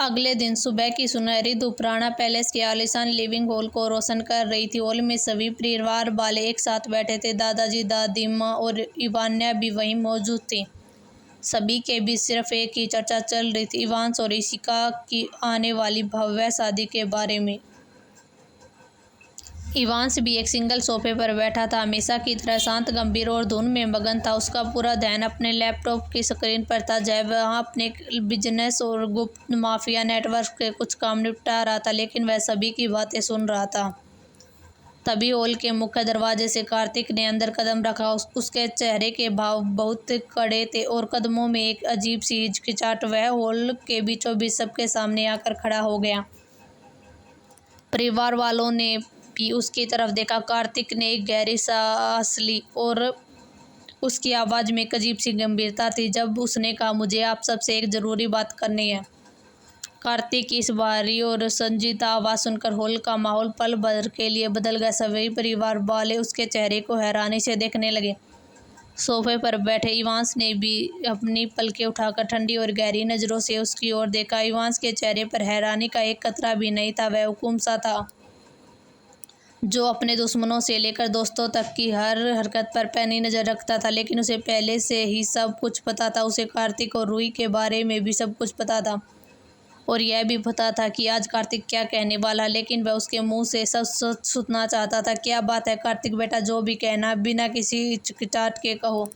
अगले दिन सुबह की सुनहरी धूप राणा पैलेस के आलीशान लिविंग हॉल को रोशन कर रही थी। हॉल में सभी परिवार वाले एक साथ बैठे थे। दादाजी, दादी माँ और इवान्या भी वहीं मौजूद थी। सभी के बीच सिर्फ एक ही चर्चा चल रही थी, इवांस और इशिका की आने वाली भव्य शादी के बारे में। इवांस भी एक सिंगल सोफे पर बैठा था, हमेशा की तरह शांत, गंभीर और धुन में मगन था। उसका पूरा ध्यान अपने लैपटॉप की स्क्रीन पर था, जब वह अपने बिजनेस और गुप्त माफिया नेटवर्क के कुछ काम निपटा रहा था, लेकिन वह सभी की बातें सुन रहा था। तभी हॉल के मुख्य दरवाजे से कार्तिक ने अंदर कदम रखा। उसके चेहरे के भाव बहुत कड़े थे और कदमों में एक अजीब सी हिचकिचाहट। वह हॉल के बीचों बीच सबके सामने आकर खड़ा हो गया। परिवार वालों ने भी उसकी तरफ देखा। कार्तिक ने एक गहरी सांस ली और उसकी आवाज़ में एक अजीब सी गंभीरता थी जब उसने कहा, मुझे आप सबसे एक ज़रूरी बात करनी है। कार्तिक की इस भारी और संजीदा आवाज़ सुनकर हॉल का माहौल पल भर के लिए बदल गया। सभी परिवार वाले उसके चेहरे को हैरानी से देखने लगे। सोफे पर बैठे इवांस ने भी अपनी पलकें उठाकर ठंडी और गहरी नज़रों से उसकी ओर देखा। इवांस के चेहरे पर हैरानी का एक कतरा भी नहीं था। वह हुकुम सा था जो अपने दुश्मनों से लेकर दोस्तों तक की हर हरकत पर पैनी नज़र रखता था। लेकिन उसे पहले से ही सब कुछ पता था। उसे कार्तिक और रूही के बारे में भी सब कुछ पता था और यह भी पता था कि आज कार्तिक क्या कहने वाला, लेकिन वह उसके मुंह से सब सच सुनना चाहता था। क्या बात है कार्तिक बेटा, जो भी कहना बिना किसी हिचकिचाहट के कहो।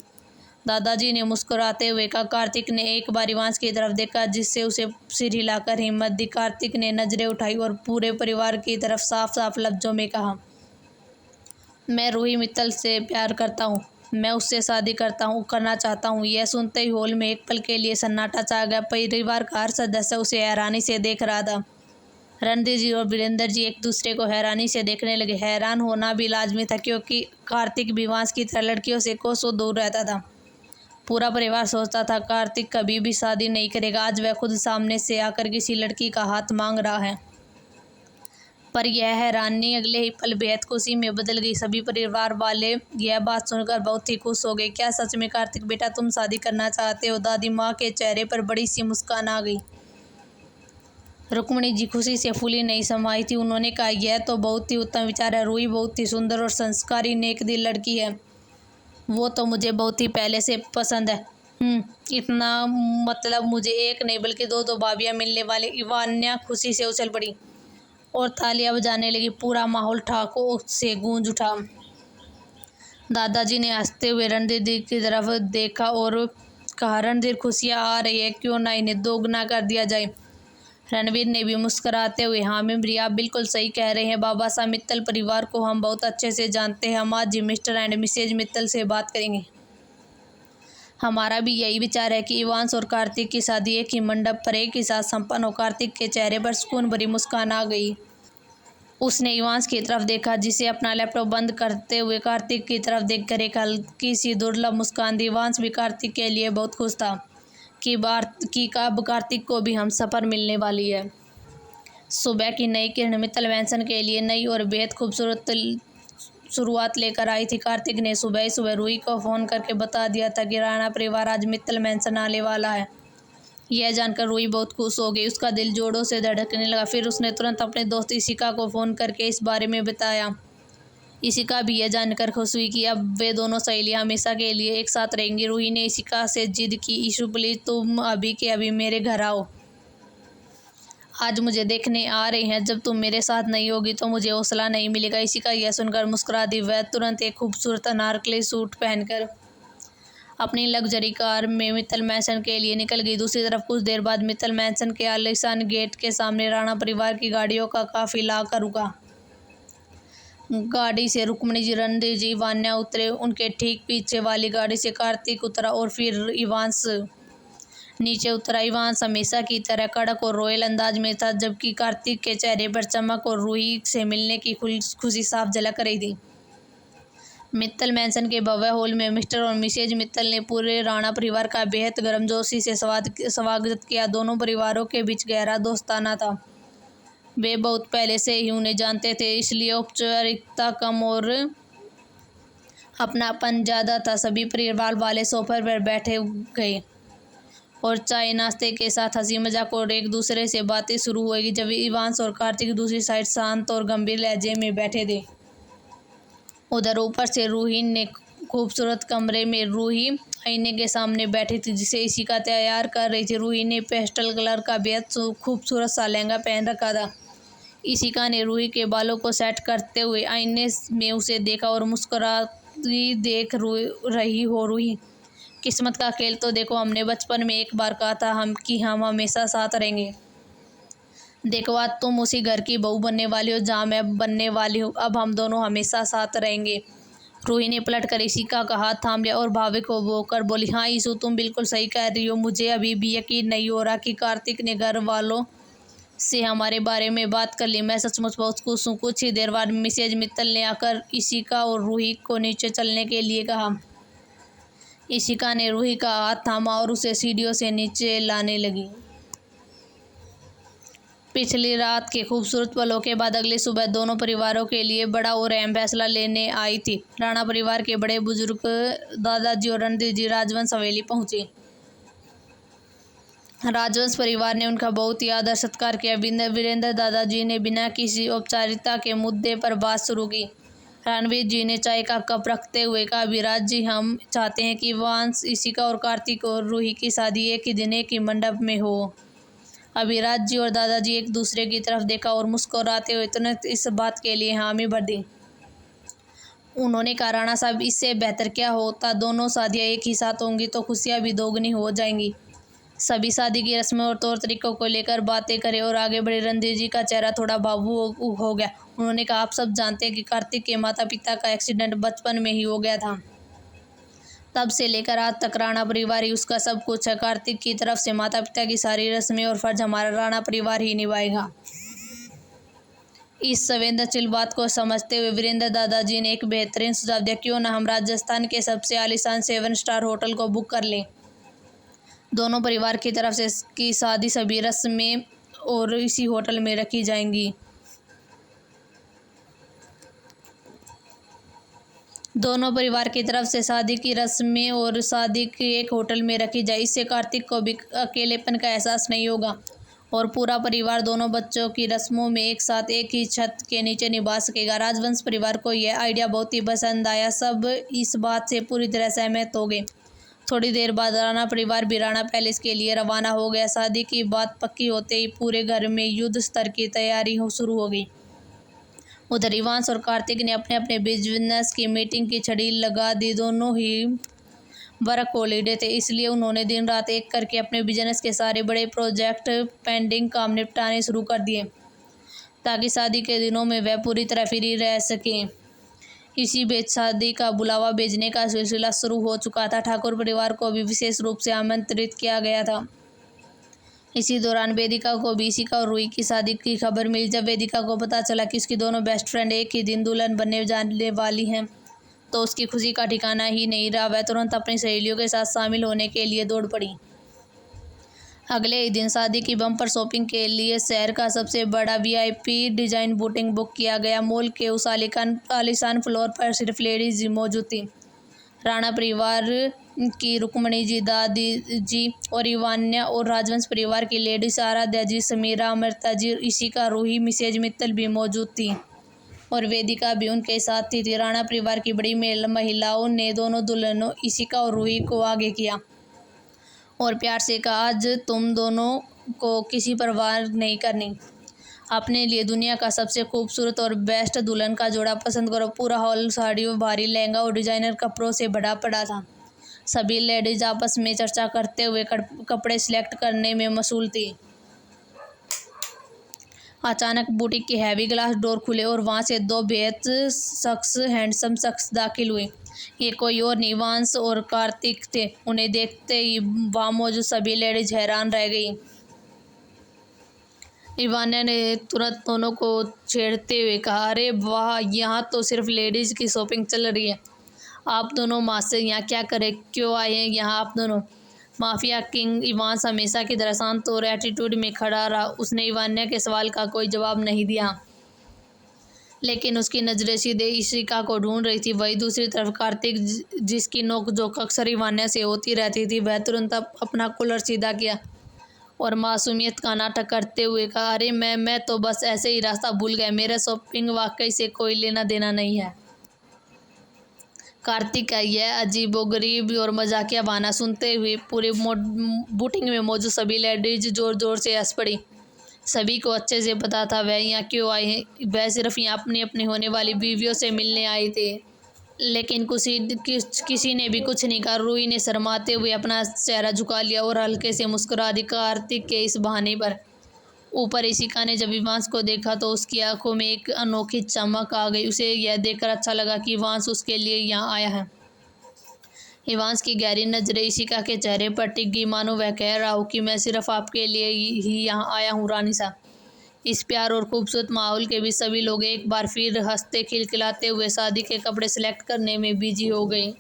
दादाजी ने मुस्कुराते हुए कहा। कार्तिक ने एक बार इवांस की तरफ देखा, जिससे उसे सिर हिलाकर हिम्मत दी। कार्तिक ने नजरें उठाई और पूरे परिवार की तरफ साफ साफ लफ्जों में कहा, मैं रूही मित्तल से प्यार करता हूँ। मैं उससे शादी करना चाहता हूँ। यह सुनते ही हॉल में एक पल के लिए सन्नाटा छा गया। परिवार का हर सदस्य उसे हैरानी से देख रहा था। रणधीर जी और वीरेंद्र जी एक दूसरे को हैरानी से देखने लगे। हैरान होना भी लाजमी था, क्योंकि कार्तिक भी इवांस की तरह लड़कियों से कोसों दूर रहता था। पूरा परिवार सोचता था कार्तिक कभी भी शादी नहीं करेगा। आज वह खुद सामने से आकर किसी लड़की का हाथ मांग रहा है। पर यह हैरानी अगले ही पल बेहद खुशी में बदल गई। सभी परिवार वाले यह बात सुनकर बहुत ही खुश हो गए। क्या सच में कार्तिक बेटा तुम शादी करना चाहते हो? दादी माँ के चेहरे पर बड़ी सी मुस्कान आ गई। रुक्मणी जी खुशी से फूली नहीं समाई थी। उन्होंने कहा, यह तो बहुत ही उत्तम विचार है। रूही बहुत ही सुंदर और संस्कारी नेक दिल लड़की है। वो तो मुझे बहुत ही पहले से पसंद है। इतना मतलब मुझे एक नहीं बल्कि दो भाभियाँ मिलने वाली। इवान्या खुशी से उछल पड़ी और तालियां बजाने लगी। पूरा माहौल ठहाकों से गूंज उठा। दादाजी ने हंसते हुए रणधीर जी की तरफ देखा और कहा, रणधीर खुशियाँ आ रही है, क्यों ना इन्हें दोगुना कर दिया जाए। रणवीर ने भी मुस्कुराते हुए, हाँ मेमरी आप बिल्कुल सही कह रहे हैं। बाबा साहब मित्तल परिवार को हम बहुत अच्छे से जानते हैं। हम आज ही मिस्टर एंड मिसेज मित्तल से बात करेंगे। हमारा भी यही विचार है कि इवांस और कार्तिक की शादी एक ही मंडप पर एक ही साथ संपन्न हो। कार्तिक के चेहरे पर सुकून भरी मुस्कान आ गई। उसने इवांस की तरफ देखा, जिसे अपना लैपटॉप बंद करते हुए कार्तिक की तरफ देखकर एक हल्की सी दुर्लभ मुस्कान दी। इवांस भी कार्तिक के लिए बहुत खुश था कि अब कार्तिक को भी हम सफ़र मिलने वाली है। सुबह की नई किरण मित्तल मैंसन के लिए नई और बेहद खूबसूरत शुरुआत लेकर आई थी। कार्तिक ने सुबह ही सुबह रूही को फ़ोन करके बता दिया था कि राणा परिवार आज मित्तल मैंसन आने वाला है। यह जानकर रूही बहुत खुश हो गई। उसका दिल जोरों से धड़कने लगा। फिर उसने तुरंत अपने दोस्त इशिका को फ़ोन करके इस बारे में बताया। इशिका भी यह जानकर खुश हुई कि अब वे दोनों सहेलियां हमेशा के लिए एक साथ रहेंगी। रूही ने इशिका से जिद की, ईशु प्लीज़ तुम अभी के अभी मेरे घर आओ। आज मुझे देखने आ रहे हैं। जब तुम मेरे साथ नहीं होगी तो मुझे हौसला नहीं मिलेगा। इशिका यह सुनकर मुस्कुरा दी। वह तुरंत एक खूबसूरत अनारकली सूट पहनकर अपनी लग्जरी कार में मित्तल मैंसन के लिए निकल गई। दूसरी तरफ कुछ देर बाद मित्तल मैंसन के आलीशान गेट के सामने राणा परिवार की गाड़ियों का काफिला आकर रुका। गाड़ी से रुक्मणी जी, रणधीर जी, इवान्या उतरे। उनके ठीक पीछे वाली गाड़ी से कार्तिक उतरा और फिर इवांस नीचे उतरा। इवांस हमेशा की तरह कड़क और रॉयल अंदाज में था, जबकि कार्तिक के चेहरे पर चमक और रूही से मिलने की खुशी साफ झलक रही थी। मित्तल मैंसन के भव्य हॉल में मिस्टर और मिसेज मित्तल ने पूरे राणा परिवार का बेहद गर्मजोशी से स्वागत किया। दोनों परिवारों के बीच गहरा दोस्ताना था। वे बहुत पहले से ही उन्हें जानते थे, इसलिए औपचारिकता कम और अपनापन ज़्यादा था। सभी परिवार वाले सोफे पर बैठे गए और चाय नाश्ते के साथ हंसी मजाक और एक दूसरे से बातें शुरू होगी जब इवांस और कार्तिक दूसरी साइड शांत और गंभीर लहजे में बैठे थे। उधर ऊपर से रूही ने खूबसूरत कमरे में रूही आईने के सामने बैठी थी जिसे इशिका तैयार कर रही थी। रूही ने पेस्टल कलर का बेहद खूबसूरत सा लहंगा पहन रखा था। इशिका ने रूही के बालों को सेट करते हुए आईने में उसे देखा और मुस्कुराती देख रही हो रूही, किस्मत का खेल तो देखो, हमने बचपन में एक बार कहा था हम हमेशा साथ रहेंगे। देखो आज तुम उसी घर की बहू बनने वाली हो जहाँ मैं बनने वाली हूँ। अब हम दोनों हमेशा साथ रहेंगे। रूही ने पलट कर इशिका का हाथ थाम लिया और भावुक होकर बोली, हाँ ईशु, तुम बिल्कुल सही कह रही हो। मुझे अभी भी यकीन नहीं हो रहा कि कार्तिक ने घर वालों से हमारे बारे में बात कर ली। मैं सचमुच बहुत खुश हूँ। कुछ ही देर बाद मिसेज मित्तल ने आकर इशिका और रूही को नीचे चलने के लिए कहा। इशिका ने रूही का हाथ थामा और उसे सीढ़ियों से नीचे लाने लगी। पिछली रात के खूबसूरत पलों के बाद अगली सुबह दोनों परिवारों के लिए बड़ा और अहम फैसला लेने आई थी। राणा परिवार के बड़े बुजुर्ग दादाजी और रणधीर जी राजवंश हवेली पहुंचे। राजवंश परिवार ने उनका बहुत ही आदर सत्कार किया। वीरेंद्र दादाजी ने बिना किसी औपचारिकता के मुद्दे पर बात शुरू की। रणवीर जी ने चाय का कप रखते हुए कहा, विराज जी, हम चाहते हैं कि वांस, इशिका और कार्तिक और रूही की शादी एक ही दिन एक ही मंडप में हो। अभिराज जी और दादाजी एक दूसरे की तरफ देखा और मुस्कुराते हुए तुरंत इस बात के लिए हामी भर दी। उन्होंने कहा, राणा साहब, इससे बेहतर क्या होता। दोनों शादियां एक ही साथ होंगी तो खुशियां भी दोगुनी हो जाएंगी। सभी शादी की रस्में और तौर तरीकों को लेकर बातें करें और आगे बढ़े। रणधीर जी का चेहरा थोड़ा भावुक हो गया। उन्होंने कहा, आप सब जानते हैं कि कार्तिक के माता पिता का एक्सीडेंट बचपन में ही हो गया था। तब से लेकर आज तक राणा परिवार ही उसका सब कुछ है। कार्तिक की तरफ से माता पिता की सारी रस्में और फर्ज हमारा राणा परिवार ही निभाएगा। इस संवेदनशील बात को समझते हुए वीरेंद्र दादाजी ने एक बेहतरीन सुझाव दिया, क्यों ना हम राजस्थान के सबसे आलीशान 7 स्टार होटल को बुक कर लें। दोनों परिवार की तरफ से की शादी सभी रस्में और इसी होटल में रखी जाएंगी। दोनों परिवार की तरफ से शादी की रस्में और शादी की एक होटल में रखी जाए। इससे कार्तिक को भी अकेलेपन का एहसास नहीं होगा और पूरा परिवार दोनों बच्चों की रस्मों में एक साथ एक ही छत के नीचे निभा सकेगा। राजवंश परिवार को यह आइडिया बहुत ही पसंद आया। सब इस बात से पूरी तरह सहमत हो गए। थोड़ी देर बाद राणा परिवार भी राणा पैलेस के लिए रवाना हो गया। शादी की बात पक्की होते ही पूरे घर में युद्ध स्तर की तैयारी शुरू हो गई। उधर इवांस और कार्तिक ने अपने अपने बिजनेस की मीटिंग की छड़ी लगा दी। दोनों ही वर्क हॉलीडे थे, इसलिए उन्होंने दिन रात एक करके अपने बिजनेस के सारे बड़े प्रोजेक्ट पेंडिंग काम निपटाने शुरू कर दिए ताकि शादी के दिनों में वह पूरी तरह फ्री रह सकें। इसी बीच शादी का बुलावा भेजने का सिलसिला शुरू हो चुका था। ठाकुर परिवार को भी विशेष रूप से आमंत्रित किया गया था। इसी दौरान वेदिका को भी इशिका और रूही की शादी की खबर मिली। जब वेदिका को पता चला कि उसकी दोनों बेस्ट फ्रेंड एक ही दिन दुल्हन बनने जाने वाली हैं तो उसकी खुशी का ठिकाना ही नहीं रहा। वह तुरंत अपनी सहेलियों के साथ शामिल होने के लिए दौड़ पड़ी। अगले ही दिन शादी की बम्पर शॉपिंग के लिए शहर का सबसे बड़ा VIP डिजाइन बोटिंग बुक किया गया। मॉल के उस आलीशान फ्लोर पर सिर्फ लेडीज मौजूद थी। राणा परिवार की रुक्मणी जी, दादी जी और इवान्या और राजवंश परिवार की लेडीज आराध्या जी, समीरा, अमृता जी, इशिका, रूही, मिसेज मित्तल भी मौजूद थी और वेदिका भी उनके साथ थी। राणा परिवार की बड़ी महिलाओं ने दोनों दुल्हनों इशिका और रूही को आगे किया और प्यार से कहा, आज तुम दोनों को किसी परवाह नहीं करनी। अपने लिए दुनिया का सबसे खूबसूरत और बेस्ट दुल्हन का जोड़ा पसंद करो। पूरा हॉल साड़ियों, भारी लहंगा और डिजाइनर कपड़ों से भरा पड़ा था। सभी लेडीज आपस में चर्चा करते हुए कपड़े सिलेक्ट करने में मशगूल थी। अचानक बुटीक के हैवी ग्लास डोर खुले और वहां से 2 बेहद हैंडसम शख्स दाखिल हुए। ये कोई और नहीं, वांस और कार्तिक थे। उन्हें देखते ही वहां मौजूद सभी लेडीज हैरान रह गई। इवान्या ने तुरंत दोनों को छेड़ते हुए कहा, अरे वाह, यहाँ तो सिर्फ लेडीज की शॉपिंग चल रही है। आप दोनों माँ से यहाँ क्या करें, क्यों आए हैं यहाँ आप दोनों। माफिया किंग इवांस हमेशा की तरह शांत और एटीट्यूड में खड़ा रहा। उसने इवान्या के सवाल का कोई जवाब नहीं दिया। लेकिन उसकी नज़रें सीधे इशिका को ढूंढ रही थी। वही दूसरी तरफ कार्तिक, जिसकी नोक-झोंक अक्सर इवान्या से होती रहती थी, वह तुरंत अपना कूलर सीधा किया और मासूमियत का नाटक करते हुए कहा, अरे मैं तो बस ऐसे ही रास्ता भूल गया, मेरा शॉपिंग वाकई से कोई लेना देना नहीं है। कार्तिक का यह अजीबोगरीब और मजाकिया बहाना सुनते हुए पूरे बुटीक में मौजूद सभी लेडीज जोर जोर से हंस पड़ी। सभी को अच्छे से पता था वह यहाँ क्यों आए हैं। वह सिर्फ यहाँ अपनी अपनी होने वाली बीवियों से मिलने आए थे। लेकिन किसी ने भी कुछ नहीं कहा। रूही ने शर्माते हुए अपना चेहरा झुका लिया और हल्के से मुस्कुरा दी कार्तिक के इस बहाने पर। ऊपर इशिका ने जब इवांश को देखा तो उसकी आंखों में एक अनोखी चमक आ गई। उसे यह देखकर अच्छा लगा कि इवांश उसके लिए यहाँ आया है। इवांश की गहरी नजरें इशिका के चेहरे पर टिक गई, मानो वह कह रहा हो कि मैं सिर्फ आपके लिए ही यहाँ आया हूँ रानी साहब। इस प्यार और खूबसूरत माहौल के बीच सभी लोग एक बार फिर हंसते खिलखिलाते हुए शादी के कपड़े सेलेक्ट करने में बिजी हो गए।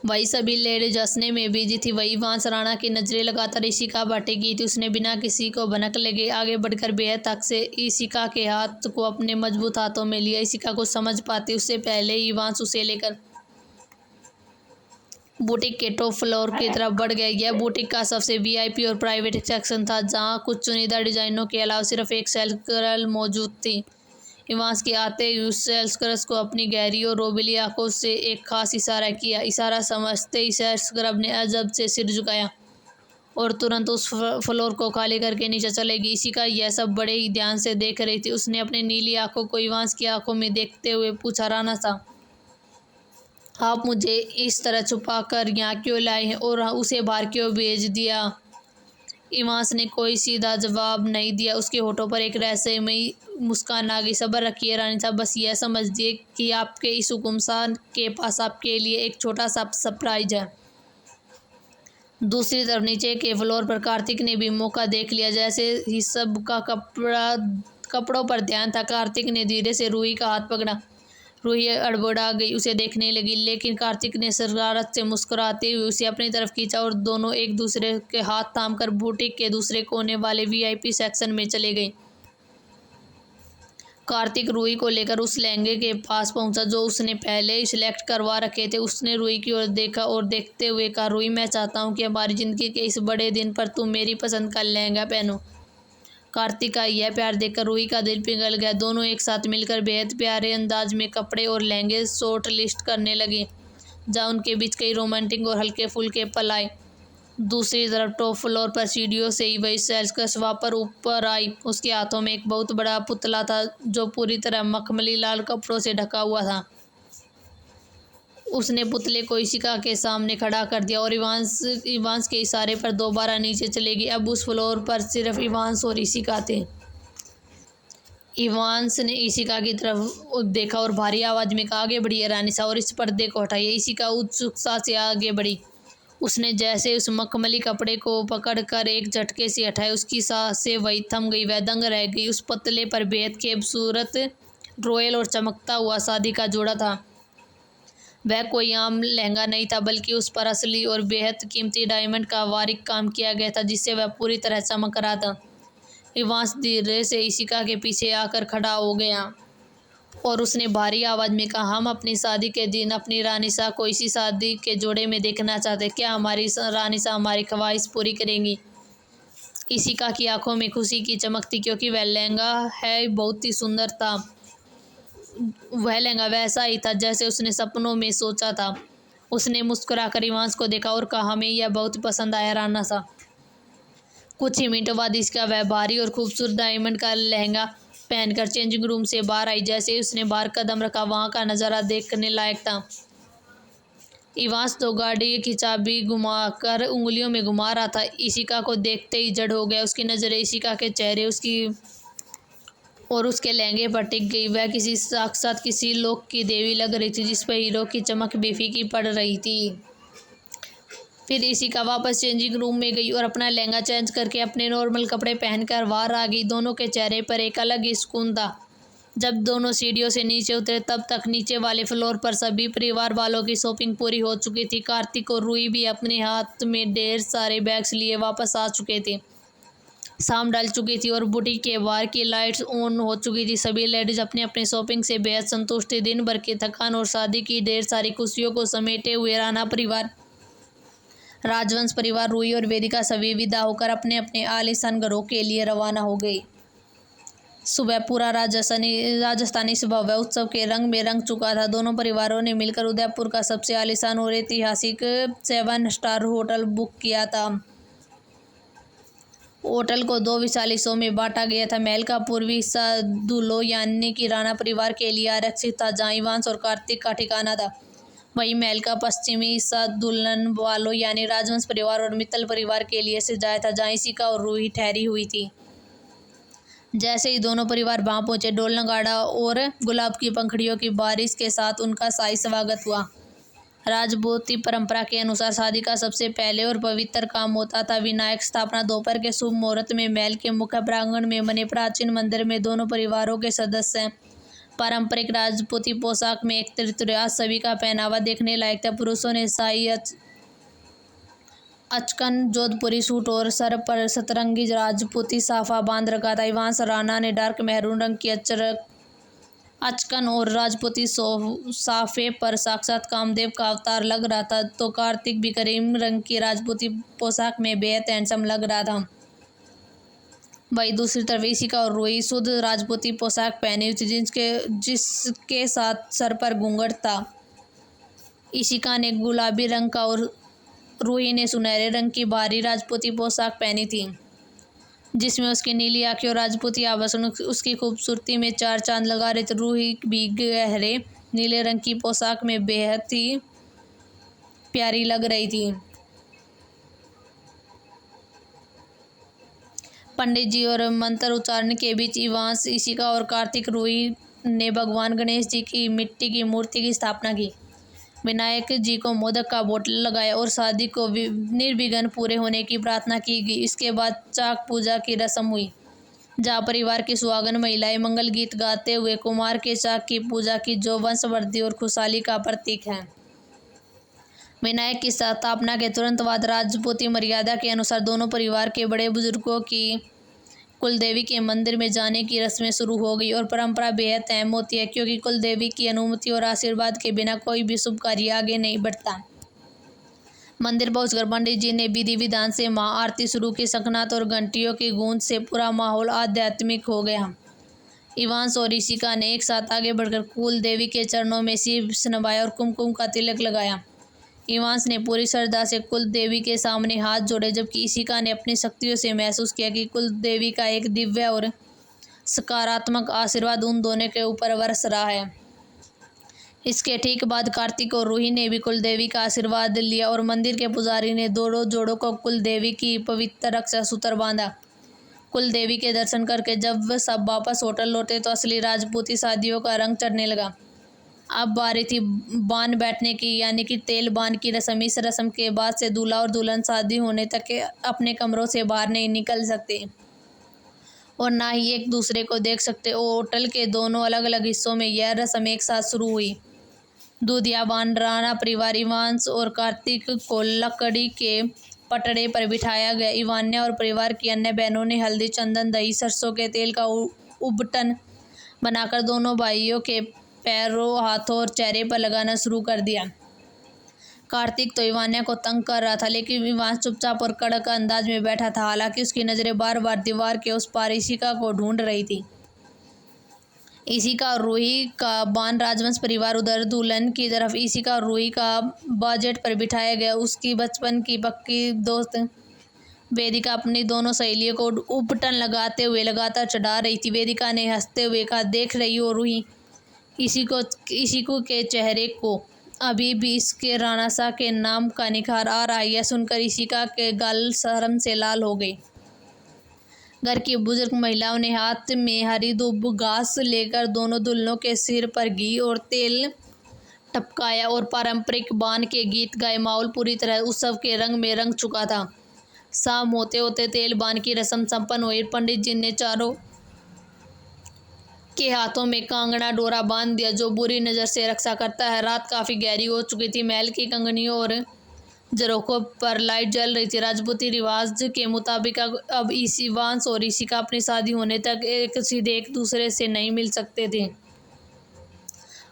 वही सभी लेडीज हंसने में बिजी थी। वही इवांश राणा की नजरें लगातार इशिका पर टिकी थी। उसने बिना किसी को भनक लगे आगे बढ़कर बेहद तक से इशिका के हाथ को अपने मजबूत हाथों में लिया। इशिका को समझ पाती उससे पहले ही इवांश उसे लेकर बुटीक के टॉप फ्लोर की तरफ बढ़ गया। यह बुटीक का सबसे वीआईपी और प्राइवेट सेक्शन था, जहां कुछ चुनिंदा डिजाइनों के अलावा सिर्फ एक सेल्स गर्ल मौजूद थी। इवांश के आते ही उस सेल्स गर्ल को अपनी गहरी और रोबीली आंखों से एक खास इशारा किया। इशारा समझते ही सेल्स गर्ल ने अजब से सिर झुकाया और तुरंत उस फ्लोर को खाली करके नीचे चलेगी। इशिका यह सब बड़े ही ध्यान से देख रही थी। उसने अपनी नीली आंखों को इवांश की आंखों में देखते हुए पूछा, राणा साहब, आप मुझे इस तरह छुपा कर यहाँ क्यों लाए हैं और उसे बाहर क्यों भेज दिया? इवांश ने कोई सीधा जवाब नहीं दिया। उसके होठों पर एक रहस्यमयी मुस्कान आ गई। सब्र रखिए रानी साहब, बस यह समझिए कि आपके इस हुकुमशान के पास आपके लिए एक छोटा सा सरप्राइज है। दूसरी तरफ नीचे के फ्लोर पर कार्तिक ने भी मौका देख लिया। जैसे ही सबका कपड़ों पर ध्यान था, कार्तिक ने धीरे से रूही का हाथ पकड़ा। रूही अड़बड़ा गई, उसे देखने लगी, लेकिन कार्तिक ने शरारत से मुस्कुराते हुए उसे अपनी तरफ खींचा और दोनों एक दूसरे के हाथ थामकर बुटीक के दूसरे कोने वाले वीआईपी सेक्शन में चले गए। कार्तिक रूही को लेकर उस लहंगे के पास पहुंचा जो उसने पहले ही सिलेक्ट करवा रखे थे। उसने रूही की ओर देखा और देखते हुए कहा, रूही, मैं चाहता हूं कि हमारी जिंदगी के इस बड़े दिन पर तुम मेरी पसंद का लहंगा पहनो। कार्तिक का यह प्यार देखकर रूही का दिल पिघल गया। दोनों एक साथ मिलकर बेहद प्यारे अंदाज में कपड़े और लहंगे शॉर्ट लिस्ट करने लगे, जहाँ उनके बीच कई रोमांटिक और हल्के फुल्के पल आए। दूसरी तरफ टॉप फ्लोर पर सीढ़ियों से ही वही सेल्स वापर ऊपर आई। उसके हाथों में एक बहुत बड़ा पुतला था जो पूरी तरह मखमली लाल कपड़ों से ढका हुआ था। उसने पुतले को इशिका के सामने खड़ा कर दिया और इवांश के इशारे पर दोबारा नीचे चलेगी। अब उस फ्लोर पर सिर्फ इवांश और इशिका थे। इवांश ने इशिका की तरफ देखा और भारी आवाज में कहा, आगे बढ़िए रानी साहब और इस पर्दे को हटाइए। इशिका उत्सुकता से आगे बढ़ी। उसने जैसे उस मखमली कपड़े को पकड़कर एक झटके से हटाया, उसकी सांसें वही थम गई। वह दंग रह गई। उस पतले पर बेहद खूबसूरत, रॉयल और चमकता हुआ शादी का जोड़ा था। वह कोई आम लहंगा नहीं था, बल्कि उस पर असली और बेहद कीमती डायमंड का बारीक काम किया गया था, जिससे वह पूरी तरह चमक रहा था। इवांश धीरे से इशिका के पीछे आकर खड़ा हो गया और उसने भारी आवाज में कहा, हम अपनी शादी के दिन अपनी रानी साहब को इसी शादी के जोड़े में देखना चाहते। क्या हमारी रानी साहब हमारी ख्वाहिश पूरी करेंगी? इशिका की आंखों में खुशी की चमक थी, क्योंकि वह लहंगा है बहुत ही सुंदर था। वह लहंगा वैसा ही था जैसे उसने सपनों में सोचा था। उसने मुस्कुराकर इवांश को देखा और कहा, हमें यह बहुत पसंद आया राना साहब। कुछ ही मिनटों बाद इसका वह भारी और खूबसूरत डायमंड का लहंगा पहनकर चेंजिंग रूम से बाहर आई। जैसे उसने बाहर कदम रखा, वहां का नज़ारा देखने लायक था। इवांश तो गाड़ी की चाबी घुमाकर उंगलियों में घुमा रहा था। इशिका को देखते ही जड़ हो गया। उसकी नज़रें इशिका के चेहरे और उसके लहंगे पर टिक गई। वह साक्षात किसी लोक की देवी लग रही थी, जिस पर हीरो की चमक बेफीकी पड़ रही थी। फिर इशिका वापस चेंजिंग रूम में गई और अपना लहंगा चेंज करके अपने नॉर्मल कपड़े पहनकर बाहर आ गई। दोनों के चेहरे पर एक अलग ही सुकून था। जब दोनों सीढ़ियों से नीचे उतरे, तब तक नीचे वाले फ्लोर पर सभी परिवार वालों की शॉपिंग पूरी हो चुकी थी। कार्तिक और रूही भी अपने हाथ में ढेर सारे बैग्स लिए वापस आ चुके थे। शाम ढल चुकी थी और बुटीक के बाहर की लाइट्स ऑन हो चुकी थी। सभी लेडीज अपने अपने शॉपिंग से बेहद संतुष्ट थी। दिन भर की थकान और शादी की ढेर सारी खुशियों को समेटे हुए राणा परिवार, राजवंश परिवार, रूही और वेदिका सभी विदा होकर अपने अपने आलीशान घरों के लिए रवाना हो गई। सुबह पूरा राजस्थानी भव्य उत्सव के रंग में रंग चुका था। दोनों परिवारों ने मिलकर उदयपुर का सबसे आलीशान और ऐतिहासिक 7 स्टार होटल बुक किया था। होटल को 2 विशाल हिस्सों में बांटा गया था। महल का पूर्वी हिस्सा दूल्हों यानी कि राणा परिवार के लिए आरक्षित था, जहां इवांश और कार्तिक का ठिकाना था। वहीं महल का पश्चिमी हिस्सा दुल्हन वालों यानी राजवंश परिवार और मित्तल परिवार के लिए सजाया था, जहां इशिका और रूही ठहरी हुई थी। जैसे ही दोनों परिवार वहां पहुंचे, ढोल नगाड़ा और गुलाब की पंखुड़ियों की बारिश के साथ उनका शाही स्वागत हुआ। राजपूती परंपरा के अनुसार शादी का सबसे पहले और पवित्र काम होता था विनायक स्थापना। दोपहर के शुभ मुहूर्त में महल के मुख्य प्रांगण में बने प्राचीन मंदिर में दोनों परिवारों के सदस्य पारंपरिक राजपूती पोशाक में एकत्रित हुए। आज सभी का पहनावा देखने लायक था। पुरुषों ने शाही अचकन जोधपुरी सूट और सर पर सतरंगी राजपूती साफा बांध रखा था। इवांश राणा ने डार्क मैरून रंग की अचकन और राजपूती साफे पर साक्षात कामदेव का अवतार लग रहा था, तो कार्तिक भी क्रीम रंग की राजपूती पोशाक में बेहद हैंडसम लग रहा था। वहीं दूसरी तरफ इशिका और रूही शुद्ध राजपूती पोशाक पहनी हुई थी, जिसके साथ सर पर घूंघट था। इशिका ने गुलाबी रंग का और रूही ने सुनहरे रंग की भारी राजपूती पोशाक पहनी थी, जिसमें उसकी नीली आंखें और राजपूती आभूषण उसकी खूबसूरती में 4 चांद लगा रहे थे। रूही भी गहरे नीले रंग की पोशाक में बेहद ही प्यारी लग रही थी। पंडित जी और मंत्र उच्चारण के बीच इवांश, इशिका और कार्तिक रूही ने भगवान गणेश जी की मिट्टी की मूर्ति की स्थापना की। विनायक जी को मोदक का बोतल लगाया और शादी को निर्विघ्न पूरे होने की प्रार्थना की गई। इसके बाद चाक पूजा की रस्म हुई, जहाँ परिवार की सुहागन महिलाएं मंगल गीत गाते हुए कुमार के चाक की पूजा की, जो वंशवृद्धि और खुशहाली का प्रतीक है। विनायक की स्थापना के तुरंत बाद राजपूती मर्यादा के अनुसार दोनों परिवार के बड़े बुजुर्गों की कुलदेवी के मंदिर में जाने की रस्में शुरू हो गई। और परंपरा बेहद अहम होती है, क्योंकि कुलदेवी की अनुमति और आशीर्वाद के बिना कोई भी शुभ कार्य आगे नहीं बढ़ता। मंदिर पहुंचकर पंडित जी ने विधि विधान से महाआरती शुरू की। शंखनाद और घंटियों की गूंज से पूरा माहौल आध्यात्मिक हो गया। इवांश और इशिका ने एक साथ आगे बढ़कर कुलदेवी के चरणों में शीश नवाया और कुमकुम का तिलक लगाया। इवांश ने पूरी श्रद्धा से कुल देवी के सामने हाथ जोड़े, जबकि इशिका ने अपनी शक्तियों से महसूस किया कि कुल देवी का एक दिव्य और सकारात्मक आशीर्वाद उन दोनों के ऊपर बरस रहा है। इसके ठीक बाद कार्तिक और रूही ने भी कुल देवी का आशीर्वाद लिया और मंदिर के पुजारी ने दोनों जोड़ों को कुल देवी की पवित्र रक्षा सूत्र बांधा। कुल देवी के दर्शन करके जब सब वापस होटल लौटे, तो असली राजपूती शादियों का रंग चढ़ने लगा। अब बारी थी बान बैठने की, यानी कि तेल बान की रस्म। इस रस्म के बाद से दूल्हा और दुल्हन शादी होने तक अपने कमरों से बाहर नहीं निकल सकते और ना ही एक दूसरे को देख सकते। होटल के दोनों अलग अलग हिस्सों में यह रस्म एक साथ शुरू हुई। दूधिया बान राणा परिवार, इवांश और कार्तिक को लकड़ी के पटड़े पर बिठाया गया। इवान्या और परिवार की अन्य बहनों ने हल्दी, चंदन, दही, सरसों के तेल का उबटन बनाकर दोनों भाइयों के पैरों, हाथों और चेहरे पर लगाना शुरू कर दिया। कार्तिक तो इवान्या को तंग कर रहा था, लेकिन इवांश चुपचाप और कड़क अंदाज में बैठा था। हालांकि उसकी नजरें बार बार दीवार के उस पार इशिका को ढूंढ रही थी। इशिका और रूही का बान राजवंश परिवार उधर दुल्हन की तरफ इशिका और रूही का बाजेट पर बिठाया गया। उसकी बचपन की पक्की दोस्त वेदिका अपनी दोनों सहेलियों को उपटन लगाते हुए लगातार चढ़ा रही थी। वेदिका ने हंसते हुए कहा, देख रही हो रूही, इशिको के चेहरे को अभी भी इसके राणा शाह के नाम का निखार आ रहा है। यह सुनकर इशिका के गाल शर्म से लाल हो गई। घर की बुजुर्ग महिलाओं ने हाथ में हरी दूब घास लेकर दोनों दुल्हनों के सिर पर घी और तेल टपकाया और पारंपरिक बान के गीत गाए। माहौल पूरी तरह उत्सव के रंग में रंग चुका था। शाम होते होते तेल बान की रस्म संपन्न हुई। पंडित जी ने चारों के हाथों में कांगड़ा डोरा बांध दिया, जो बुरी नजर से रक्षा करता है। रात काफी गहरी हो चुकी थी। महल की कंगनियों और झरोखों पर लाइट जल रही थी। राजपूती रिवाज के मुताबिक अब इवांस और ईशिका अपनी शादी होने तक सीधे एक दूसरे से नहीं मिल सकते थे।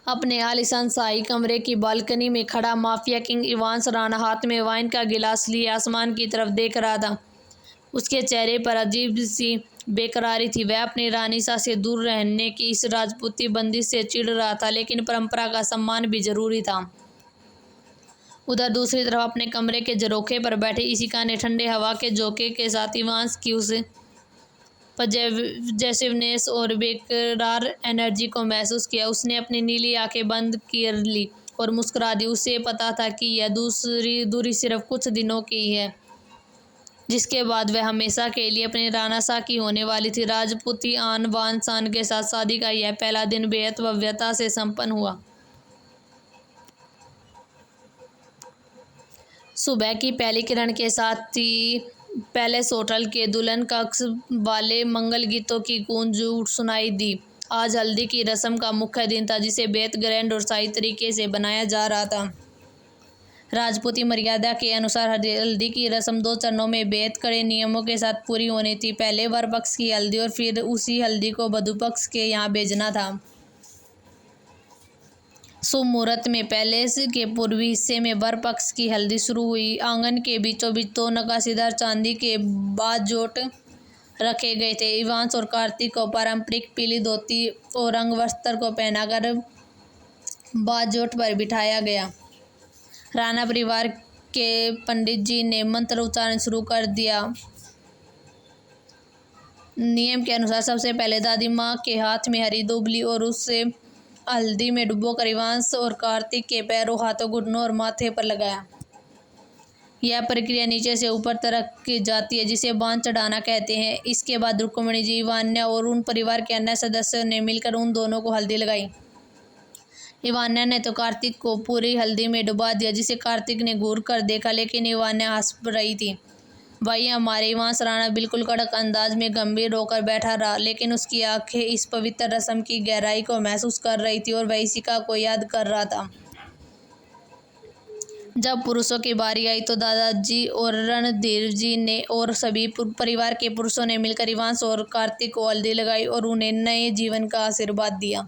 अपने आलीशान शाही कमरे की बालकनी में खड़ा माफिया किंग इवांस राणा हाथ में वाइन का गिलास लिए आसमान की तरफ देख रहा था। उसके चेहरे पर अजीब सी बेकरारी थी। वह अपनी रानी सा से दूर रहने की इस राजपूती बंदिश से चिढ़ रहा था, लेकिन परंपरा का सम्मान भी जरूरी था। उधर दूसरी तरफ अपने कमरे के झरोखे पर बैठे ईशिका ने ठंडे हवा के झोंके के साथ इवांस की उस पजेसिवनेस और बेकरार एनर्जी को महसूस किया। उसने अपनी नीली आंखें बंद कर ली और मुस्कुरा दी। उसे पता था कि यह दूरी सिर्फ कुछ दिनों की ही है, जिसके बाद वह हमेशा के लिए अपने राणा सा की होने वाली थी। राजपूती आन बान शान के साथ शादी का यह पहला दिन बेहद भव्यता से संपन्न हुआ। सुबह की पहली किरण के साथ ही पैलेस होटल के दुल्हन कक्ष वाले मंगल गीतों की गूंज सुनाई दी। आज हल्दी की रस्म का मुख्य दिन था, जिसे बेहद ग्रैंड और शाही तरीके से बनाया जा रहा था। राजपूती मर्यादा के अनुसार हल्दी की रस्म 2 चरणों में बेहद कड़े नियमों के साथ पूरी होनी थी। पहले वर पक्ष की हल्दी और फिर उसी हल्दी को वधू पक्ष के यहाँ भेजना था। शुभ मुहूर्त में पैलेस के पूर्वी हिस्से में वर पक्ष की हल्दी शुरू हुई। आंगन के बीचों बीच 2 नक्काशीदार चांदी के बाजोट रखे गए थे। इवांस और कार्तिक को पारंपरिक पीली धोती और रंग वस्त्र को पहनाकर बाजोट पर बिठाया गया। राणा परिवार के पंडित जी ने मंत्र उच्चारण शुरू कर दिया। नियम के अनुसार सबसे पहले दादी माँ के हाथ में हरी दुबली और उससे हल्दी में डुबोकर इवांस और कार्तिक के पैरों, हाथों, घुटनों और माथे पर लगाया। यह प्रक्रिया नीचे से ऊपर तक की जाती है, जिसे बांध चढ़ाना कहते हैं। इसके बाद रुक्मिणी जी, इवान्या और उन परिवार के अन्य सदस्यों ने मिलकर उन दोनों को हल्दी लगाई। इवान्या ने तो कार्तिक को पूरी हल्दी में डुबा दिया, जिसे कार्तिक ने घूर कर देखा, लेकिन इवान्या हंस रही थी। भाई हमारे इवांस राणा बिल्कुल कड़क अंदाज में गंभीर होकर बैठा रहा, लेकिन उसकी आंखें इस पवित्र रस्म की गहराई को महसूस कर रही थी और वह ईशिका को याद कर रहा था। जब पुरुषों की बारी आई तो दादाजी और रणधीर जी ने और सभी परिवार के पुरुषों ने मिलकर इवांस और कार्तिक को हल्दी लगाई और उन्हें नए जीवन का आशीर्वाद दिया।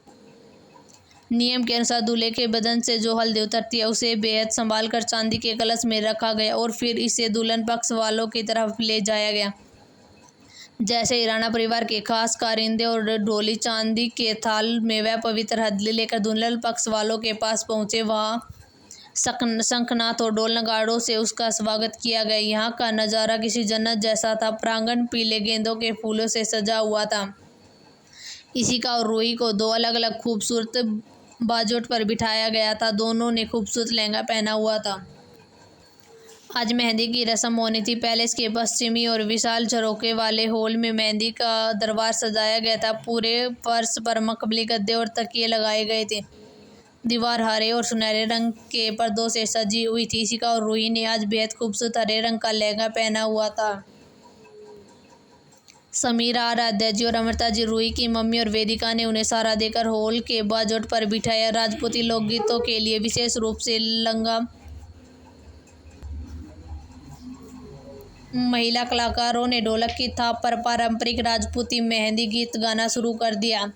नियम के अनुसार दूल्हे के बदन से जो हल्दी उतरती है उसे बेहद संभाल कर चांदी के कलश में रखा गया और फिर इसे दुल्हन पक्ष वालों की तरफ ले जाया गया। जैसे ही राणा परिवार के खास कारिंदे और ढोली चांदी के थाल में वह पवित्र हल्दी लेकर दुल्हन पक्ष वालों के पास पहुंचे, वहां शंखनाद और ढोल नगाड़ों से उसका स्वागत किया गया। यहाँ का नज़ारा किसी जन्नत जैसा था। प्रांगण पीले गेंदों के फूलों से सजा हुआ था। ईशिका और रूही को 2 अलग अलग खूबसूरत बाजोट पर बिठाया गया था। दोनों ने खूबसूरत लहंगा पहना हुआ था। आज मेहंदी की रस्म होनी थी। पैलेस के पश्चिमी और विशाल झरोखे वाले हॉल में मेहंदी का दरबार सजाया गया था। पूरे फर्श पर मखमली गद्दे और तकिए लगाए गए थे। दीवार हरे और सुनहरे रंग के पर्दों से सजी हुई थी। ईशिका और रूही ने आज बेहद खूबसूरत हरे रंग का लहंगा पहना हुआ था। समीरा, आराध्या जी और अमृता जी, रूही की मम्मी और वेदिका ने उन्हें सहारा देकर हॉल के बाजोट पर बिठाया। राजपूती लोकगीतों के लिए विशेष रूप से लंगा महिला कलाकारों ने ढोलक की थाप पर पारंपरिक राजपूती मेहंदी गीत गाना शुरू कर दिया।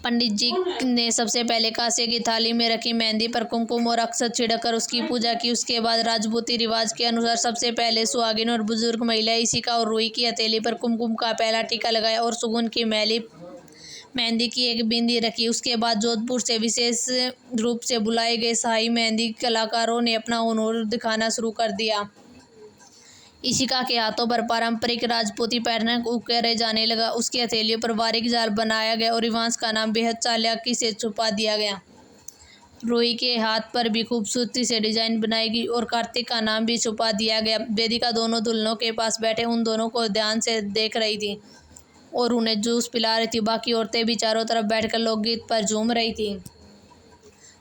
पंडित जी ने सबसे पहले कांसे की थाली में रखी मेहंदी पर कुमकुम और अक्षत छिड़ककर उसकी पूजा की। उसके बाद राजपूती रिवाज के अनुसार सबसे पहले सुहागिन और बुजुर्ग महिला ईशिका और रूही की हथेली पर कुमकुम का पहला टीका लगाया और सुगंध की मैली मेहंदी की एक बिंदी रखी। उसके बाद जोधपुर से विशेष रूप से बुलाए गए शाही मेहंदी कलाकारों ने अपना हुनर दिखाना शुरू कर दिया। ईशिका के हाथों पर पारंपरिक राजपूती पैटर्न उकेरे जाने लगा। उसकी हथेलियों पर बारीक जाल बनाया गया और इवांस का नाम बेहद चालाकी से छुपा दिया गया। रूही के हाथ पर भी खूबसूरती से डिजाइन बनाई गई और कार्तिक का नाम भी छुपा दिया गया। वेदिका दोनों दुल्हनों के पास बैठे उन दोनों को ध्यान से देख रही थी और उन्हें जूस पिला रही थी। बाकी औरतें भी चारों तरफ बैठकर लोकगीत पर झूम रही थी।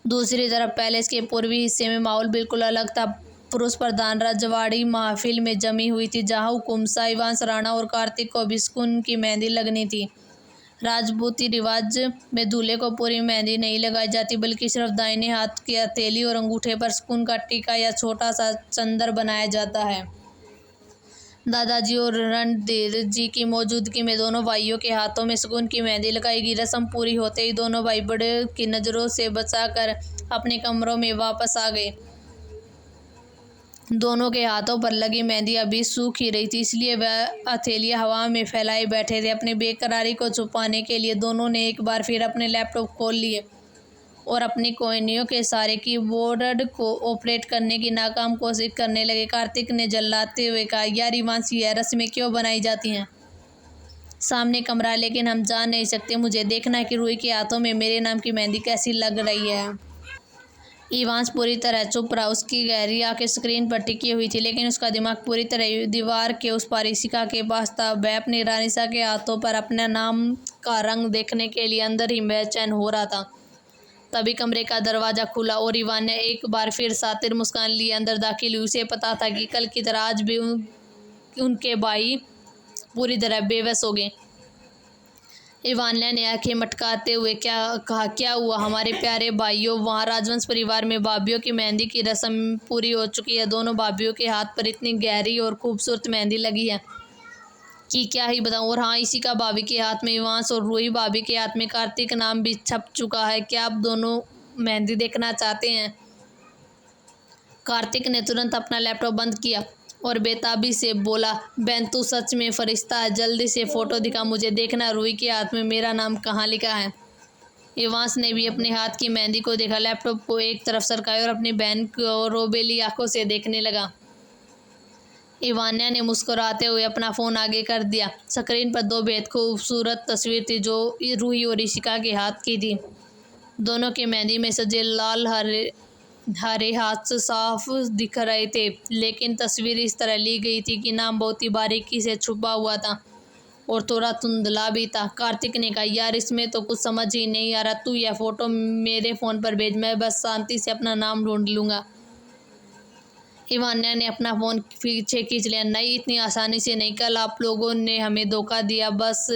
दूसरी तरफ पैलेस के पूर्वी हिस्से में माहौल बिल्कुल अलग था। पुरुष प्रधान रजवाड़ी महफिल में जमी हुई थी, जहां हुकुम शाह इवांस राणा और कार्तिक को बिस्कुन की मेहंदी लगनी थी। राजपूती रिवाज में दूल्हे को पूरी मेहंदी नहीं लगाई जाती, बल्कि सिर्फ दाहिने हाथ की हथेली और अंगूठे पर सुकून का टीका या छोटा सा चंदर बनाया जाता है। दादाजी और रणधीर जी की मौजूदगी में दोनों भाइयों के हाथों में सुकून की मेहंदी लगाई गई। रस्म पूरी होते ही दोनों भाई बड़े की नज़रों से बचाकर अपने कमरों में वापस आ गए। दोनों के हाथों पर लगी मेहंदी अभी सूख ही रही थी, इसलिए वह हथेलियां हवा में फैलाए बैठे थे। अपनी बेकरारी को छुपाने के लिए दोनों ने एक बार फिर अपने लैपटॉप खोल लिए और अपनी कोहनियों के सारे कीबोर्ड को ऑपरेट करने की नाकाम कोशिश करने लगे। कार्तिक ने जल्लाते हुए कहा, यार इवांशी, यह रस्में क्यों बनाई जाती हैं? सामने कमरा, लेकिन हम जा नहीं सकते। मुझे देखना है कि रूही के हाथों में मेरे नाम की मेहंदी कैसी लग रही है। इवांश पूरी तरह चुप रहा। उसकी गहरी आंखें स्क्रीन पर टिकी हुई थी, लेकिन उसका दिमाग पूरी तरह दीवार के उस पार ईशिका के पास था। वह अपनी रानिसा के हाथों पर अपने नाम का रंग देखने के लिए अंदर ही बेचैन हो रहा था। तभी कमरे का दरवाजा खुला और इवान ने एक बार फिर सातिर मुस्कान लिए अंदर दाखिल हुई। उसे पता था कि कल की तरह आज भी उनके भाई पूरी तरह बेबस हो गए। इवान्या ने आंखें मटकाते हुए कहा, क्या हुआ हमारे प्यारे भाइयों? वहाँ राजवंश परिवार में भाभीियों की मेहंदी की रस्म पूरी हो चुकी है। दोनों भाभीियों के हाथ पर इतनी गहरी और खूबसूरत मेहंदी लगी है कि क्या ही बताऊं। और हाँ, इसी का भाभी के हाथ में इवांश और रूही भाभी के हाथ में कार्तिक नाम भी छप चुका है। क्या आप दोनों मेहंदी देखना चाहते हैं? कार्तिक ने तुरंत अपना लैपटॉप बंद किया और बेताबी से बोला, बहन तू सच में फरिश्ता है, जल्दी से फ़ोटो दिखा, मुझे देखना रूही के हाथ में मेरा नाम कहाँ लिखा है। इवांश ने भी अपने हाथ की मेहंदी को देखा, लैपटॉप को एक तरफ सरकाया और अपनी बहन को रोबेली आंखों से देखने लगा। इवान्या ने मुस्कुराते हुए अपना फ़ोन आगे कर दिया। स्क्रीन पर दो बेहद खूबसूरत तस्वीर थी जो रूही और ईशिका के हाथ की थी। दोनों के मेहंदी में सजे लाल हरे हाथ साफ दिख रहे थे, लेकिन तस्वीर इस तरह ली गई थी कि नाम बहुत ही बारीकी से छुपा हुआ था और थोड़ा धुंधला भी था। कार्तिक ने कहा, यार इसमें तो कुछ समझ ही नहीं आ रहा। तू यह फ़ोटो मेरे फ़ोन पर भेज, मैं बस शांति से अपना नाम ढूंढ लूँगा। इवान्या ने अपना फ़ोन पीछे खींच लिया। नहीं, इतनी आसानी से नहीं। कल आप लोगों ने हमें धोखा दिया, बस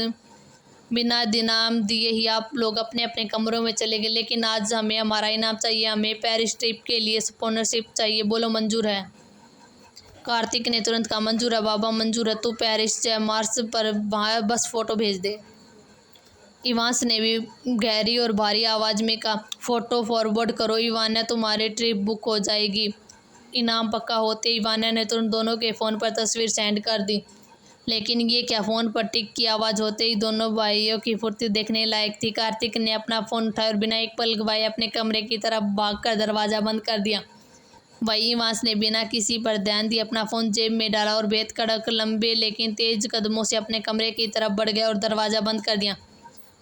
बिना इनाम दिए ही आप लोग अपने अपने कमरों में चले गए, लेकिन आज हमें हमारा इनाम चाहिए। हमें पेरिस ट्रिप के लिए स्पॉन्सरशिप चाहिए। बोलो मंजूर है? कार्तिक ने तुरंत कहा, मंजूर है बाबा, मंजूर है। तू पेरिस चाहे मार्स पर वहाँ बस फ़ोटो भेज दे। इवांश ने भी गहरी और भारी आवाज़ में कहा, फ़ोटो फॉरवर्ड करो इवान्या, तुम्हारी ट्रिप बुक हो जाएगी। इनाम पक्का होते ही इवान्या ने तुरंत दोनों के फ़ोन पर तस्वीर सेंड कर दी, लेकिन ये क्या, फ़ोन पर टिक की आवाज़ होते ही दोनों भाइयों की फुर्ती देखने लायक थी। कार्तिक ने अपना फ़ोन उठाया और बिना एक पल गवाए अपने कमरे की तरफ भागकर दरवाज़ा बंद कर दिया। वहीं इवांश ने बिना किसी पर ध्यान दिए अपना फ़ोन जेब में डाला और बेहद कड़क लंबे लेकिन तेज कदमों से अपने कमरे की तरफ बढ़ गया और दरवाज़ा बंद कर दिया।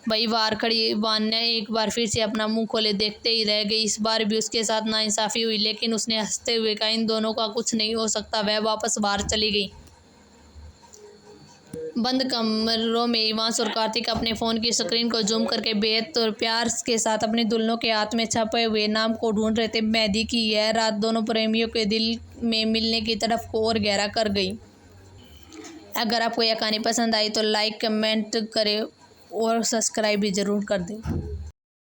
वही बाहर खड़ी इवान्या एक बार फिर से अपना मुंह खोले देखते ही रह गई। इस बार भी उसके साथ नाइंसाफ़ी हुई, लेकिन उसने हंसते हुए कहा, इन दोनों का कुछ नहीं हो सकता। वह वापस बाहर चली गई। बंद कमरों में इवांश और कार्तिक अपने फ़ोन की स्क्रीन को जूम करके बेहद और प्यार के साथ अपनी दुल्हनों के हाथ में छपे हुए नाम को ढूंढ रहे थे। मेहंदी की यह रात दोनों प्रेमियों के दिल में मिलने की तरफ को और गहरा कर गई। अगर आपको यह कहानी पसंद आई तो लाइक कमेंट करें और सब्सक्राइब भी ज़रूर कर दें।